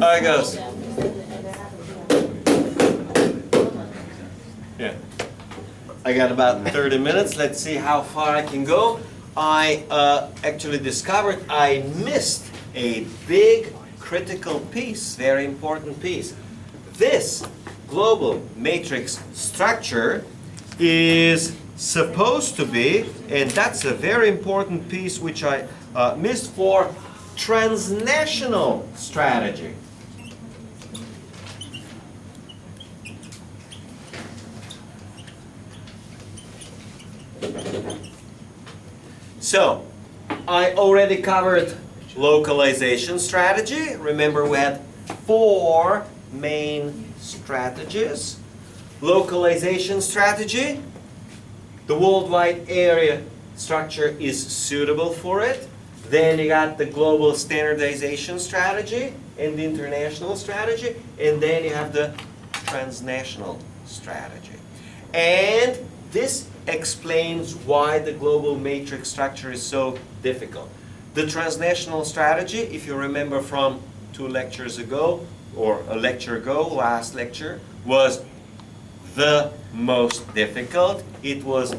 right, guys. Yeah. I got about 30 minutes. Let's see how far I can go. I actually discovered I missed a big critical piece, very important piece. This global matrix structure is supposed to be, and that's a very important piece which I missed, for transnational strategy. So, I already covered localization strategy. Remember, we had 4 main strategies. Localization strategy, the worldwide area structure is suitable for it. Then you got the global standardization strategy and the international strategy, and then you have the transnational strategy. And this explains why the global matrix structure is so difficult. The transnational strategy, if you remember from 2 lectures ago, or a lecture ago, last lecture, was the most difficult. It was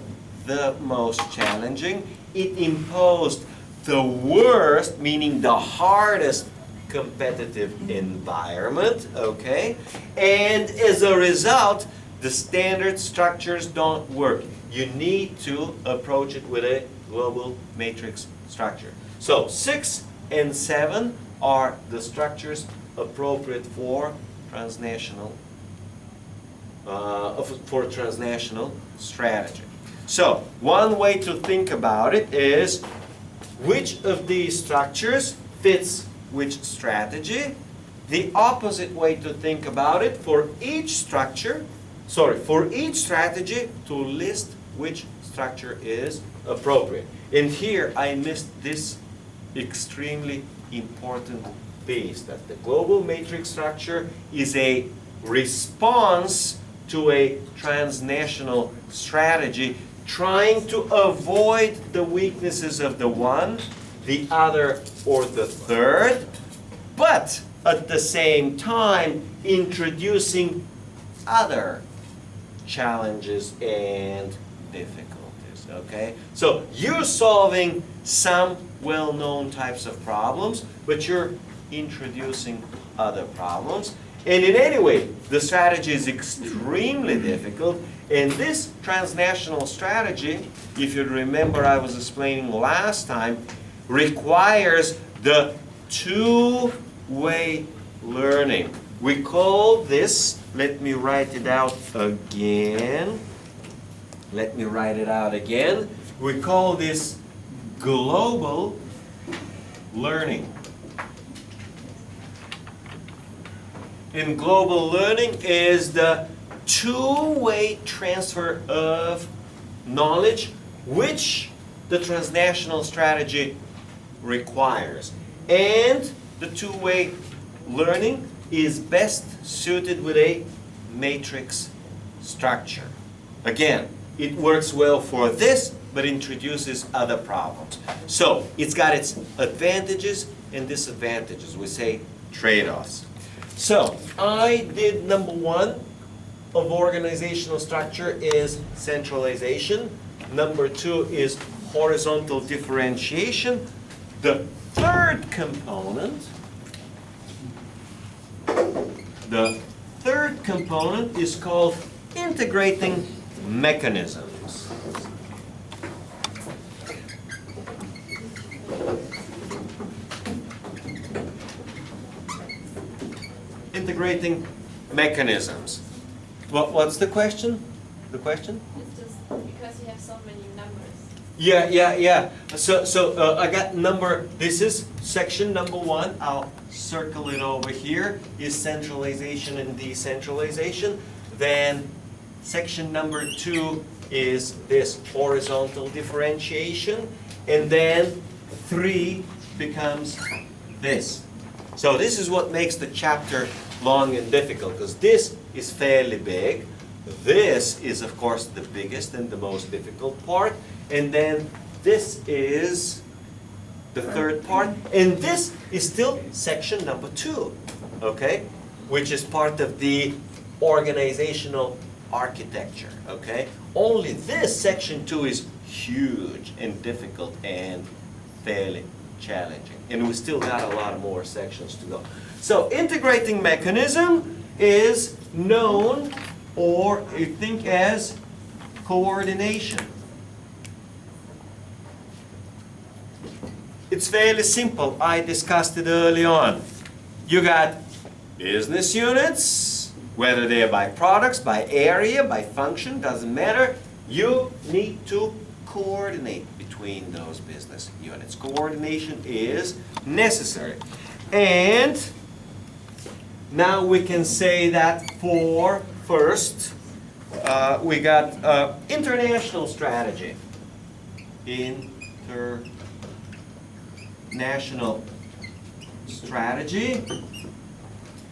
the most challenging. It imposed the worst, meaning the hardest competitive environment, okay? And as a result, the standard structures don't work. You need to approach it with a global matrix structure. So 6 and 7 are the structures appropriate for transnational strategy. So one way to think about it is, which of these structures fits which strategy? The opposite way to think about it, for each structure, for each strategy, to list which structure is appropriate. And here I missed this extremely important piece, that the global matrix structure is a response to a transnational strategy, trying to avoid the weaknesses of the one, the other, or the third, but at the same time introducing other challenges and difficulties, okay? So you're solving some well-known types of problems, but you're introducing other problems. And in any way, the strategy is extremely difficult. And this transnational strategy, if you remember I was explaining last time, requires the two-way learning. We call this, let me write it out again. We call this global learning. And global learning is the two-way transfer of knowledge which the transnational strategy requires. And the two-way learning is best suited with a matrix structure. Again, it works well for this, but introduces other problems. So it's got its advantages and disadvantages. We say trade-offs. So I did number 1 of organizational structure is centralization. Number 2 is horizontal differentiation. The third component is called integrating mechanisms. Integrating mechanisms. What's the question? The question? It's just because you have so many numbers. Yeah. So I got this is section number 1. I'll circle it over here, is centralization and decentralization. Then section number 2 is this horizontal differentiation. And then 3 becomes this. So this is what makes the chapter long and difficult, because this is fairly big. This is, of course, the biggest and the most difficult part. And then this is the third part. And this is still section number 2, okay? Which is part of the organizational architecture, okay? Only this section 2 is huge and difficult and fairly challenging. And we still got a lot more sections to go. So integrating mechanism is known, or you think, as coordination. It's fairly simple. I discussed it early on. You got business units, whether they are by products, by area, by function, doesn't matter. You need to coordinate between those business units. Coordination is necessary. And now we can say that for first, we got international strategy. International strategy.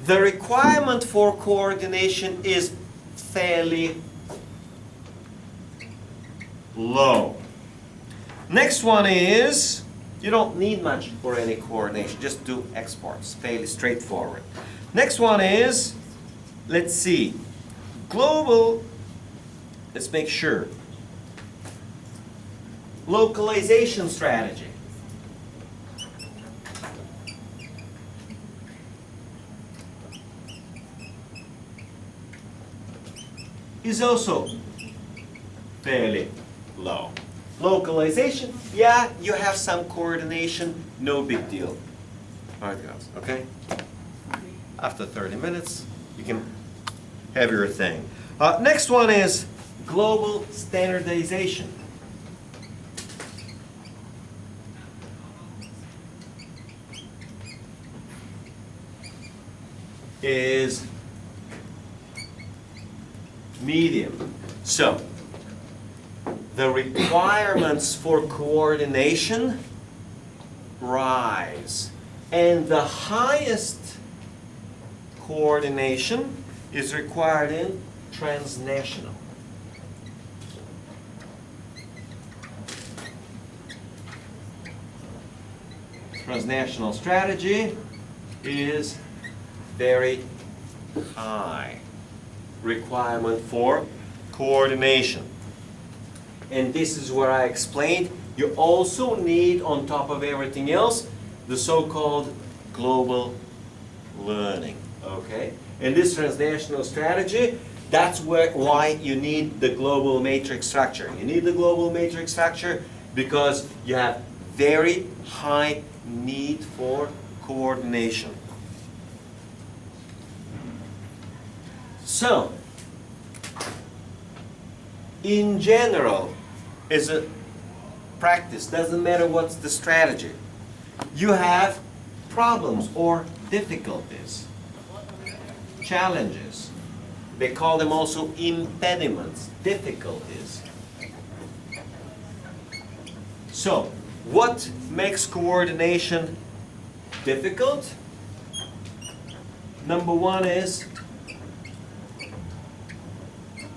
The requirement for coordination is fairly low. Next one is, you don't need much for any coordination, just do exports, fairly straightforward. Next one is, let's see, global, let's make sure, localization strategy. Is also fairly low. Localization, yeah, you have some coordination, no big deal. All right, guys, okay? After 30 minutes, you can have your thing. Next one is global standardization. Is medium. So, the requirements for coordination rise. And the highest coordination is required in transnational. Transnational strategy is very high requirement for coordination. And this is where I explained you also need, on top of everything else, the so-called global learning. Okay? And this transnational strategy, that's why you need the global matrix structure. You need the global matrix structure because you have very high need for coordination. So, in general, as a practice, doesn't matter what's the strategy, you have problems or difficulties, challenges. They call them also impediments, difficulties. So, what makes coordination difficult? Number one is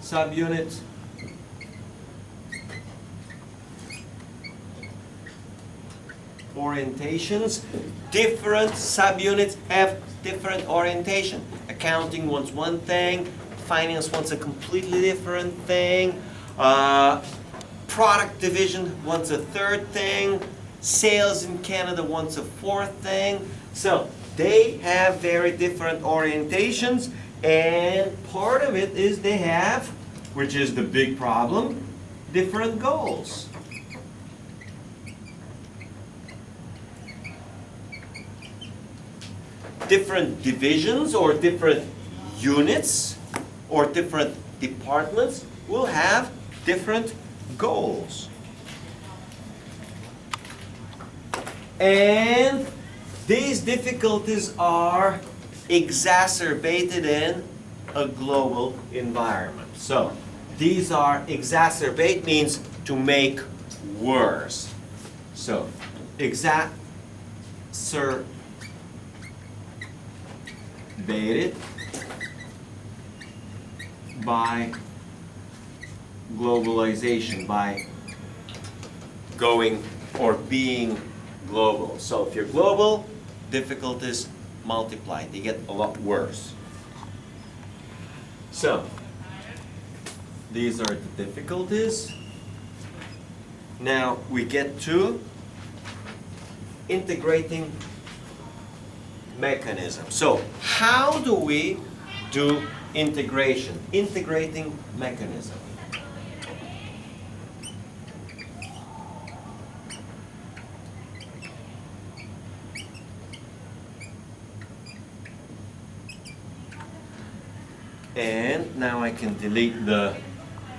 subunit orientations. Different subunits have different orientation. Accounting wants one thing, finance wants a completely different thing, product division wants a third thing, sales in Canada wants a fourth thing. So they have very different orientations, and part of it is they have, which is the big problem, different goals. Different divisions or different units or different departments will have different goals. And these difficulties are exacerbated in a global environment. So these are exacerbate means to make worse. So exacerbated by globalization, by going or being global. So if you're global, difficulties multiply. They get a lot worse. So these are the difficulties. Now we get to integrating mechanism. So how do we do integration? Integrating mechanism. And now I can delete the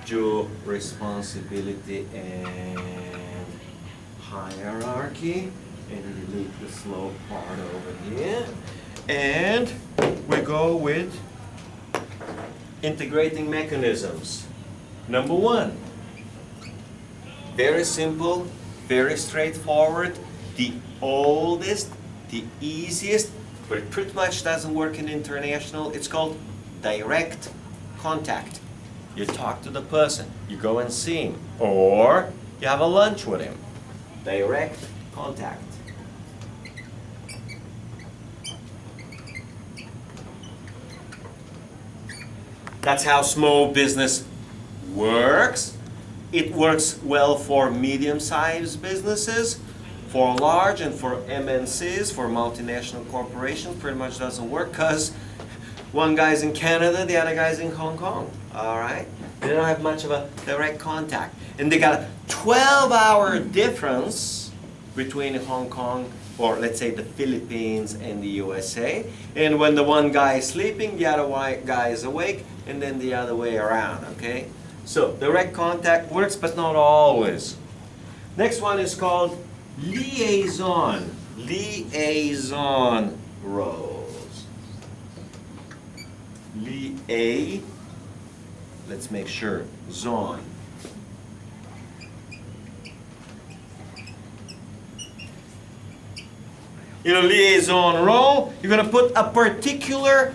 dual responsibility and hierarchy and delete the slow part over here. And we go with integrating mechanisms. Number one, very simple, very straightforward, the oldest, the easiest, but it pretty much doesn't work in international. It's called direct contact. You talk to the person, you go and see him, or you have a lunch with him. Direct contact. That's how small business works. It works well for medium-sized businesses. For large and for MNCs, for multinational corporations, pretty much doesn't work because one guy's in Canada, the other guy's in Hong Kong. All right? They don't have much of a direct contact. And they got a 12-hour difference between Hong Kong, or let's say the Philippines and the USA. And when the one guy is sleeping, the other guy is awake, and then the other way around, okay? So direct contact works, but not always. Next one is called liaison. Liaison roles. Let's make sure, zone. In a liaison role, you're going to put a particular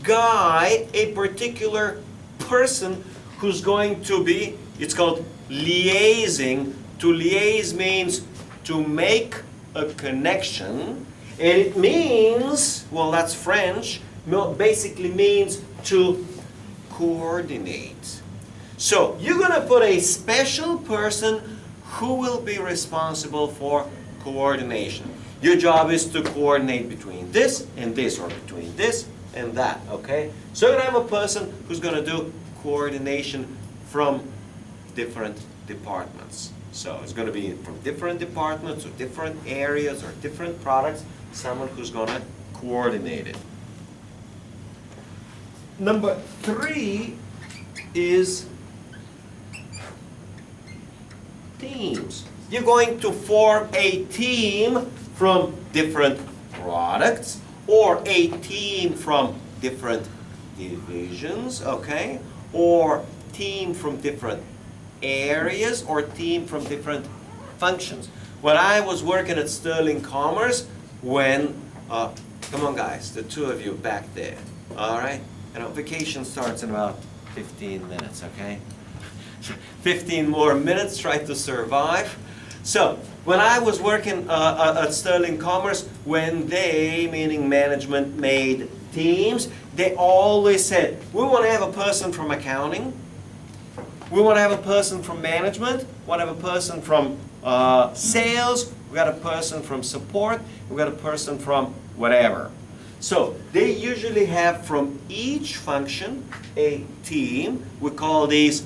guy, a particular person who's going to be, it's called liaising. To liaise means to make a connection, and it means, well, that's French, basically means to coordinate. So you're going to put a special person who will be responsible for coordination. Your job is to coordinate between this and this, or between this and that, okay? So you're going to have a person who's going to do coordination from different departments. So it's going to be from different departments or different areas or different products, someone who's going to coordinate it. Number 3 is teams. You're going to form a team from different products or a team from different divisions, okay? Or team from different areas or team from different functions. When I was working at Sterling Commerce, when, come on guys, the two of you back there, all right? You know, vacation starts in about 15 minutes, okay? 15 more minutes, try to survive. So, when I was working at Sterling Commerce, when they, meaning management, made teams, they always said, we want to have a person from accounting, we want to have a person from management, we want to have a person from sales, we got a person from support, we got a person from whatever. So they usually have from each function a team. We call these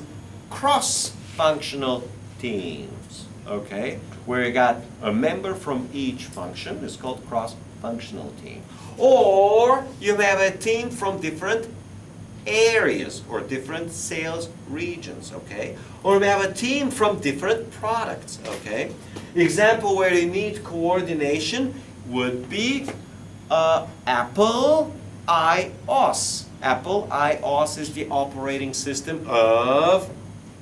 cross-functional teams, okay? Where you got a member from each function, it's called cross-functional team. Or you have a team from different areas or different sales regions, okay? Or we have a team from different products, okay? Example where you need coordination would be Apple iOS. Apple iOS is the operating system of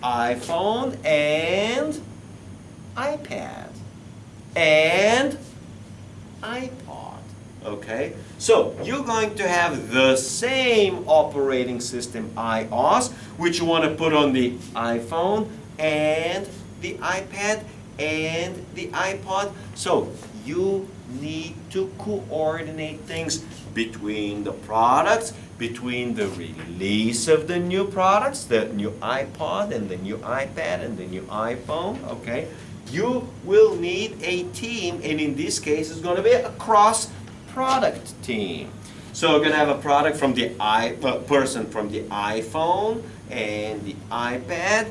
iPhone and iPad and iPod, okay? So you're going to have the same operating system iOS, which you want to put on the iPhone and the iPad and the iPod. So you need to coordinate things between the products, between the release of the new products, the new iPod and the new iPad and the new iPhone, okay? You will need a team, and in this case, it's going to be a cross-product team. So we're going to have a product from the person from the iPhone and the iPad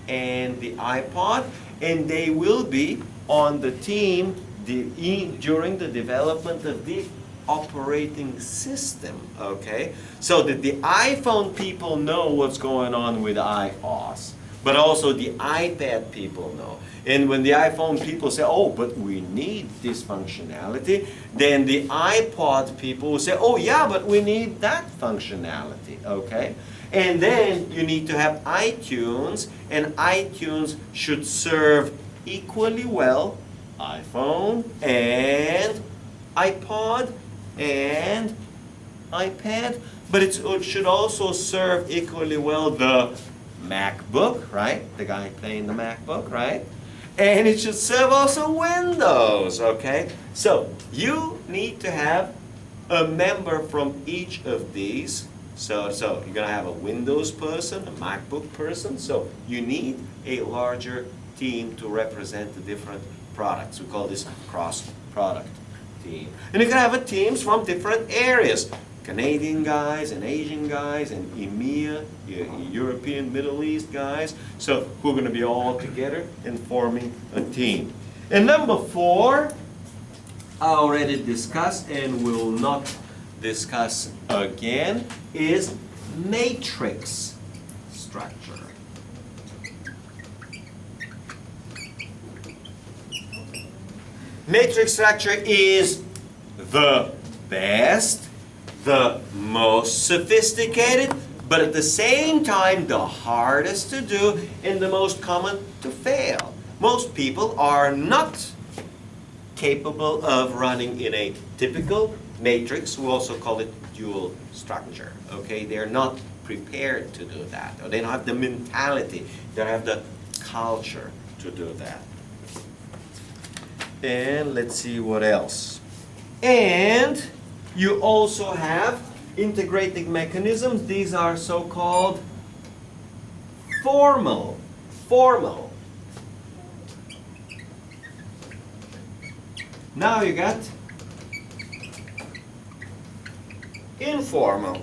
and the iPod, and they will be on the team during the development of the operating system, okay? So that the iPhone people know what's going on with iOS, but also the iPad people know. And when the iPhone people say, oh, but we need this functionality, then the iPod people will say, oh yeah, but we need that functionality, okay? And then you need to have iTunes, and iTunes should serve equally well iPhone and iPod and iPad, but it should also serve equally well the MacBook, right? The guy playing the MacBook, right? And it should serve also Windows, okay? So you need to have a member from each of these. So you're going to have a Windows person, a MacBook person. So you need a larger team to represent the different products. We call this cross-product team. And you can have teams from different areas. Canadian guys and Asian guys and EMEA, European, Middle East guys. So we're going to be all together and forming a team. And number 4, I already discussed and will not discuss again, is matrix structure. Matrix structure is the best, the most sophisticated, but at the same time the hardest to do and the most common to fail. Most people are not capable of running in a typical matrix. We also call it dual structure. Okay, they're not prepared to do that, or they don't have the mentality, they don't have the culture to do that. And let's see what else. And you also have integrating mechanisms. These are so-called formal. Now you got informal.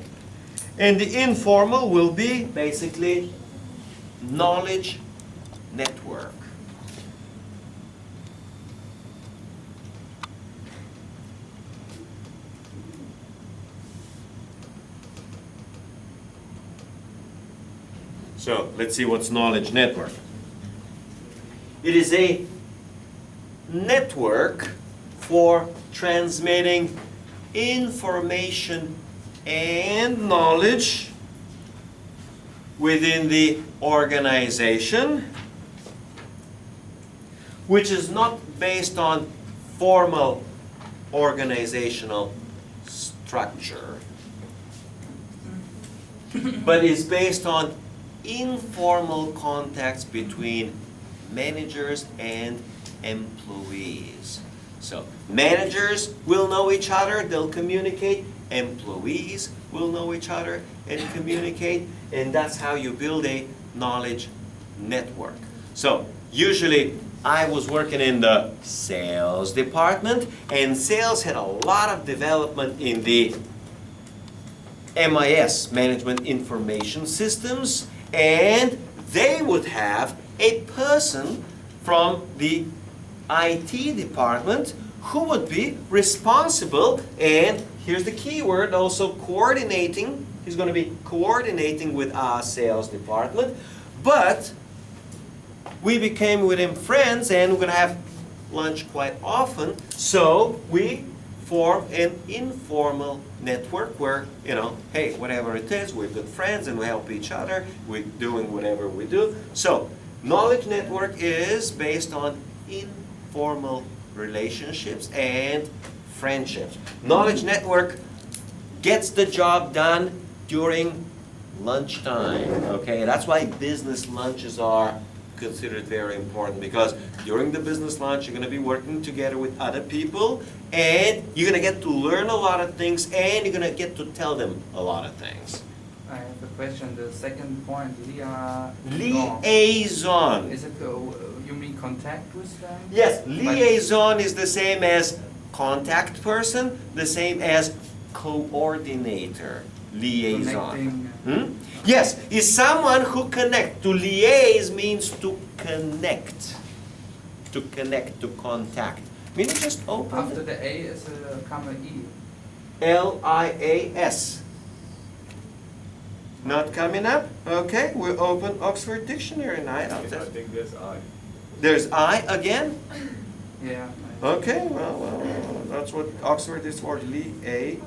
And the informal will be basically knowledge network. So let's see what's knowledge network. It is a network for transmitting information and knowledge within the organization, which is not based on formal organizational structure, but is based on informal contacts between managers and employees. So managers will know each other, they'll communicate, employees will know each other and communicate, and that's how you build a knowledge network. So usually I was working in the sales department, and sales had a lot of development in the MIS, Management Information Systems, and they would have a person from the IT department who would be responsible, and here's the key word, also coordinating. He's going to be coordinating with our sales department, but we became with him friends, and we're going to have lunch quite often, so we form an informal network where, you know, hey, whatever it is, we're good friends and we help each other, we're doing whatever we do. So knowledge network is based on informal relationships and friendships. Knowledge network gets the job done during lunchtime, okay? That's why business lunches are consider it very important because during the business lunch you're going to be working together with other people and you're going to get to learn a lot of things and you're going to get to tell them a lot of things. I have a question. The second point, Liaison. Is it, you mean contact with them? Yes, liaison is the same as contact person, the same as coordinator. Liaison. Connecting. Yes, is someone who connect. To liaise means to connect. To connect, to contact. Meaning just open After the A is a comma E. Lias. Not coming up? Okay, we'll open Oxford Dictionary night. I think there's I. There's I again? Yeah. Okay, well, that's what Oxford is for. Liaison.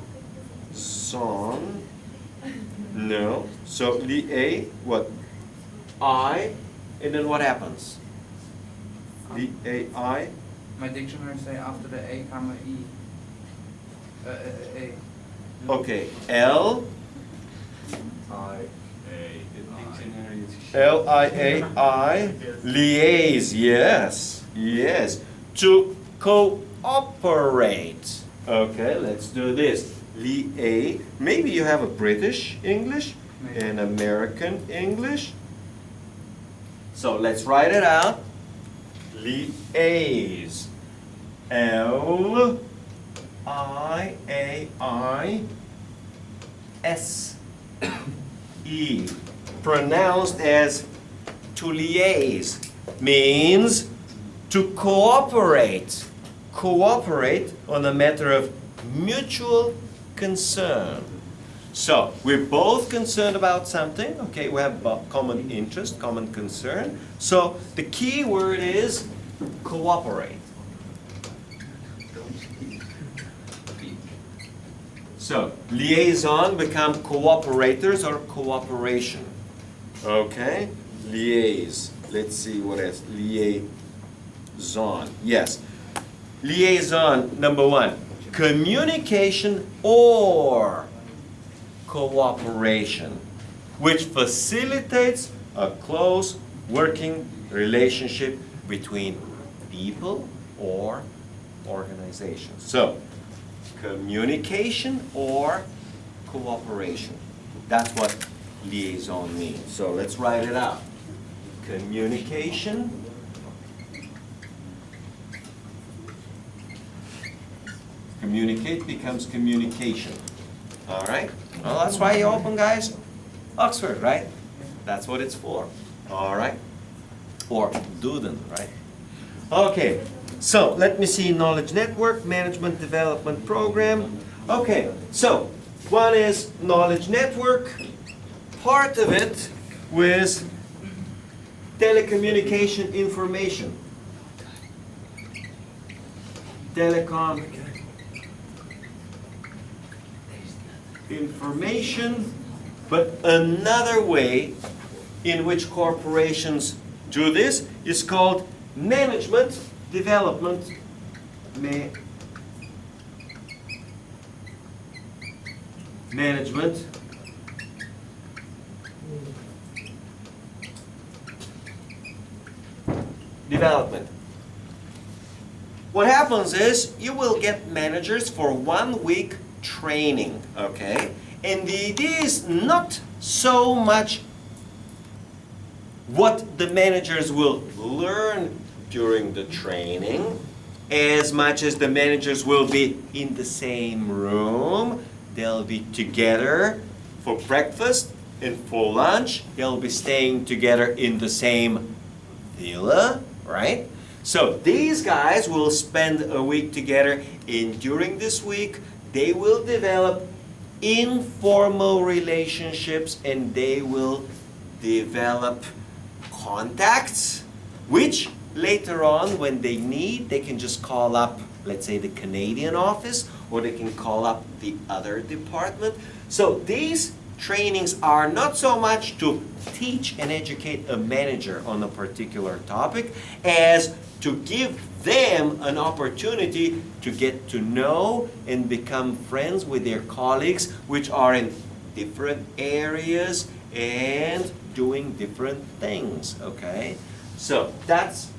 No. So lia, what? I, and then what happens? Liai. My dictionary say after the A comma E. A. Okay, L. L-I-A-I, liaise, yes, yes, to cooperate. Okay, let's do this. Lia, maybe you have a British English, an American English. So let's write it out. Liaise. L-I-A-I-S-E. Pronounced as to liaise, means to cooperate. Cooperate on a matter of mutual concern. So, we're both concerned about something, okay, we have common interest, common concern. So, the key word is cooperate. So, liaison become cooperators or cooperation. Okay, liaise. Let's see what else. Liaison. Yes. Liaison, number one, communication or cooperation, which facilitates a close working relationship between people or organizations. So, communication or cooperation. That's what liaison means. So let's write it out. Communication communicate becomes communication. All right? Well, that's why you open, guys, Oxford, right? That's what it's for. All right? Or Duden, right? Okay, so let me see knowledge network, management development program. Okay, so one is knowledge network. Part of it was telecommunication information. Telecom information, but another way in which corporations do this is called management development. Management development. What happens is you will get managers for 1 week training, okay? And the idea is not so much what the managers will learn during the training, as much as the managers will be in the same room, they'll be together for breakfast and for lunch, they'll be staying together in the same villa, right? So these guys will spend a week together, and during this week they will develop informal relationships and they will develop contacts, which later on when they need, they can just call up, let's say, the Canadian office, or they can call up the other department. So these trainings are not so much to teach and educate a manager on a particular topic as to give them an opportunity to get to know and become friends with their colleagues which are in different areas and doing different things, okay? So that's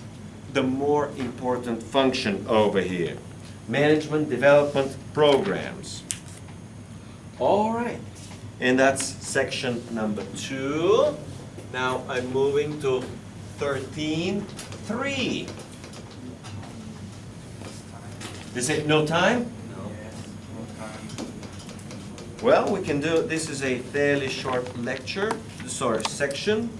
the more important function over here. Management development programs. All right. And that's section number 2. Now I'm moving to 13.3. Is it no time? Well, we can do, this is a fairly short lecture, sorry, section.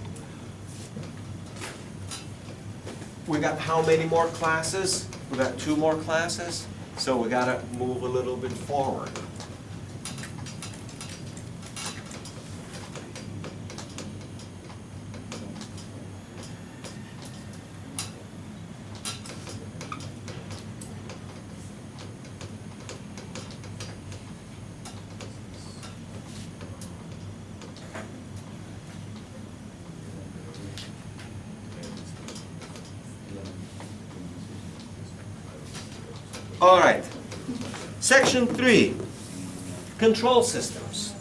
We got how many more classes? We got 2 more classes, so we gotta move a little bit forward. All right. Section 3, control systems.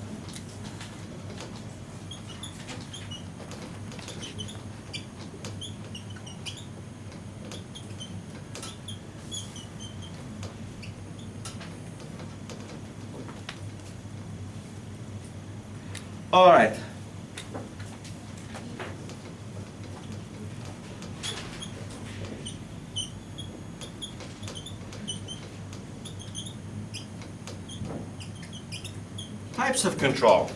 All right. Types of control.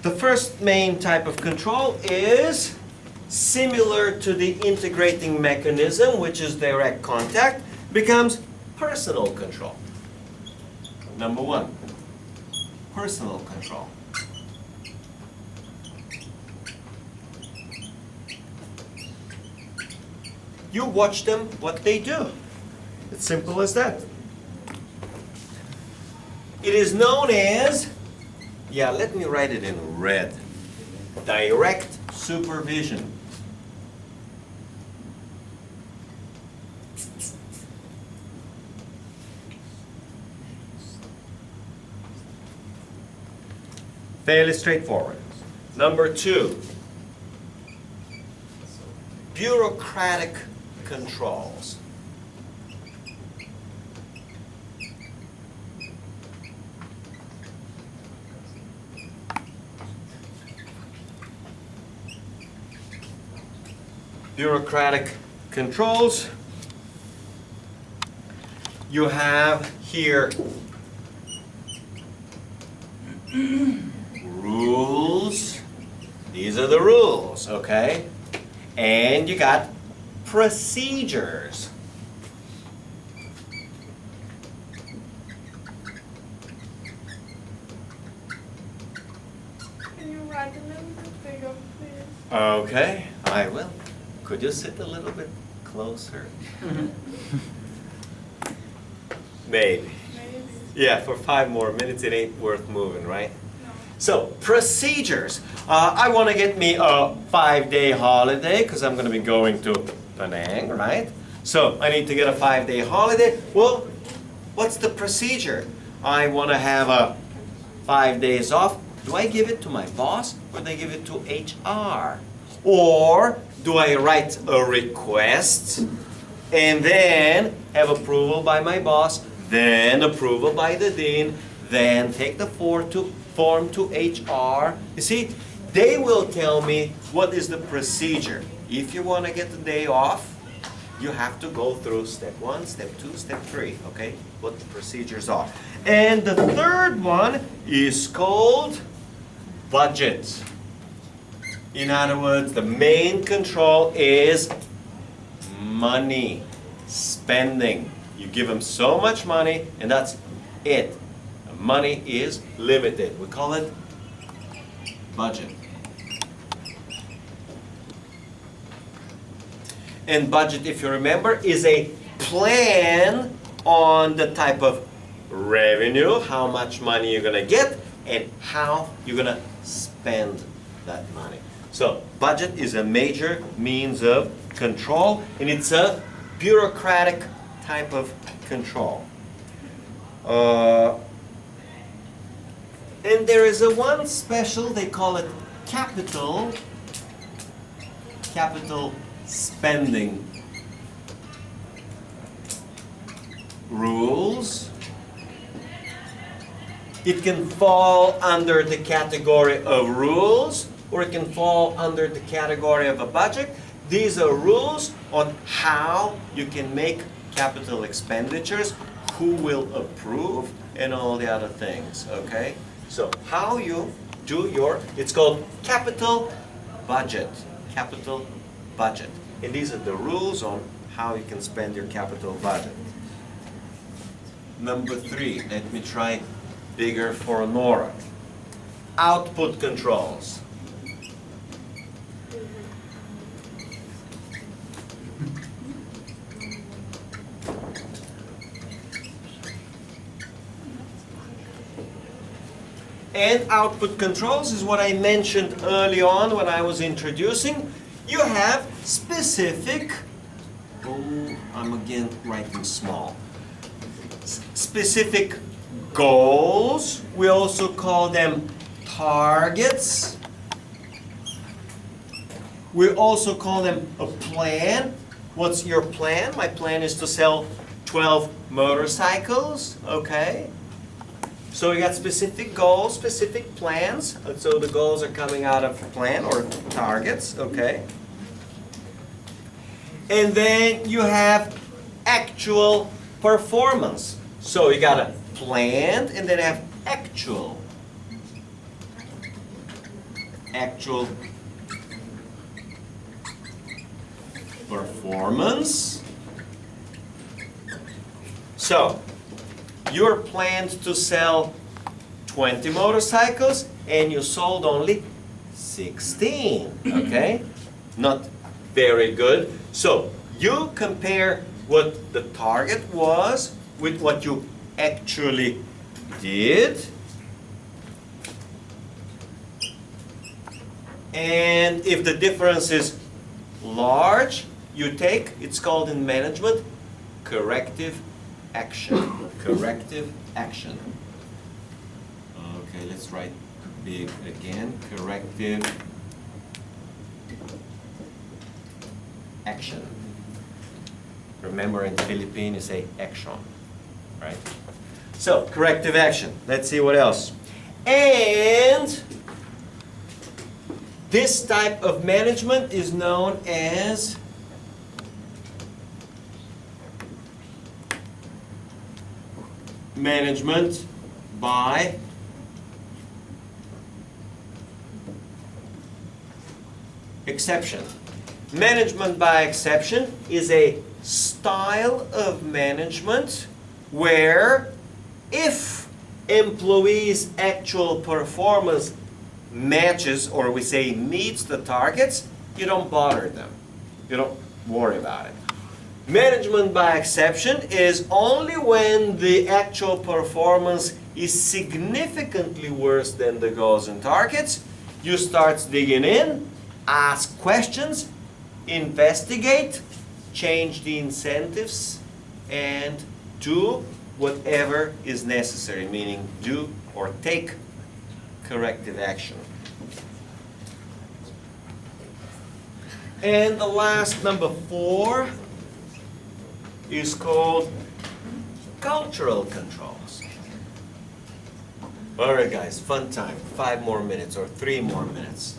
The first main type of control is similar to the integrating mechanism, which is direct contact, becomes personal control. Number 1, personal control. You watch them, what they do. It's simple as that. It is known as, yeah, let me write it in red, direct supervision. Fairly straightforward. Number 2, bureaucratic controls. Bureaucratic controls. You have here rules. These are the rules, okay? And you got procedures. Can you write a little bit bigger, please? Okay, I will. Could you sit a little bit closer? Maybe. Maybe. Yeah, for 5 more minutes it ain't worth moving, right? No. So, procedures. I want to get me a 5-day holiday because I'm going to be going to Penang, right? So, I need to get a 5-day holiday. Well, what's the procedure? I want to have 5 days off. Do I give it to my boss or do I give it to HR? Or do I write a request and then have approval by my boss, then approval by the dean, then take the form to HR? You see, they will tell me what is the procedure. If you want to get the day off, you have to go through step 1, step 2, step 3, okay? What the procedures are. And the third one is called budget. In other words, the main control is money, spending. You give them so much money and that's it. The money is limited. We call it budget. And budget, if you remember, is a plan on the type of revenue, how much money you're going to get, and how you're going to spend that money. So, budget is a major means of control, and it's a bureaucratic type of control. And there is a one special, they call it capital spending rules. It can fall under the category of rules, or it can fall under the category of a budget. These are rules on how you can make capital expenditures, who will approve, and all the other things, okay? So how you do your, it's called capital budget, capital budget. And these are the rules on how you can spend your capital budget. Number 3, let me try bigger for Nora. Output controls. And output controls is what I mentioned early on when I was introducing. You have specific, oh, I'm again writing small. Specific goals. We also call them targets. We also call them a plan. What's your plan? My plan is to sell 12 motorcycles, okay? So we got specific goals, specific plans. So the goals are coming out of plan or targets, okay? And then you have actual performance. So you got a planned and then have actual. Actual performance. So you're planned to sell 20 motorcycles and you sold only 16, okay? Not very good. So you compare what the target was with what you actually did. And if the difference is large, you take, it's called in management, corrective action. Corrective action. Okay, let's write big again. Corrective action. Remember in Philippine you say action, right? So, corrective action. Let's see what else. And this type of management is known as management by exception. Management by exception is a style of management where if employees' actual performance matches, or we say meets the targets, you don't bother them. You don't worry about it. Management by exception is only when the actual performance is significantly worse than the goals and targets. You start digging in, ask questions, investigate, change the incentives, and do whatever is necessary, meaning do or take corrective action. And the last, number 4, is called cultural controls. All right, guys, fun time. 5 more minutes or 3 more minutes.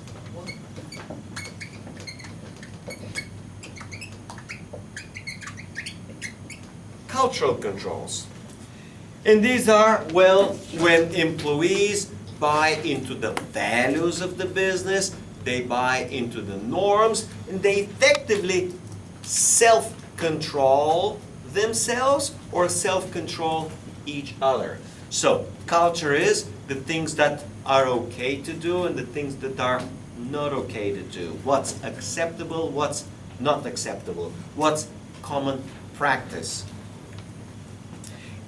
Cultural controls. And these are, well, when employees buy into the values of the business, they buy into the norms, and they effectively self-control themselves or self-control each other. So, culture is the things that are okay to do and the things that are not okay to do. What's acceptable, what's not acceptable, what's common practice.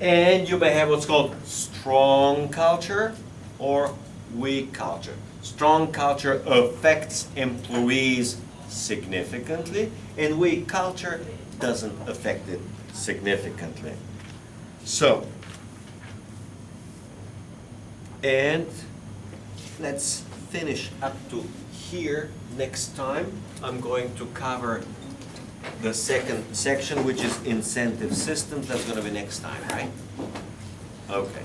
And you may have what's called strong culture or weak culture. Strong culture affects employees significantly, and weak culture doesn't affect it significantly. So, and let's finish up to here. Next time I'm going to cover the second section, which is incentive systems. That's gonna be next time, right? Okay.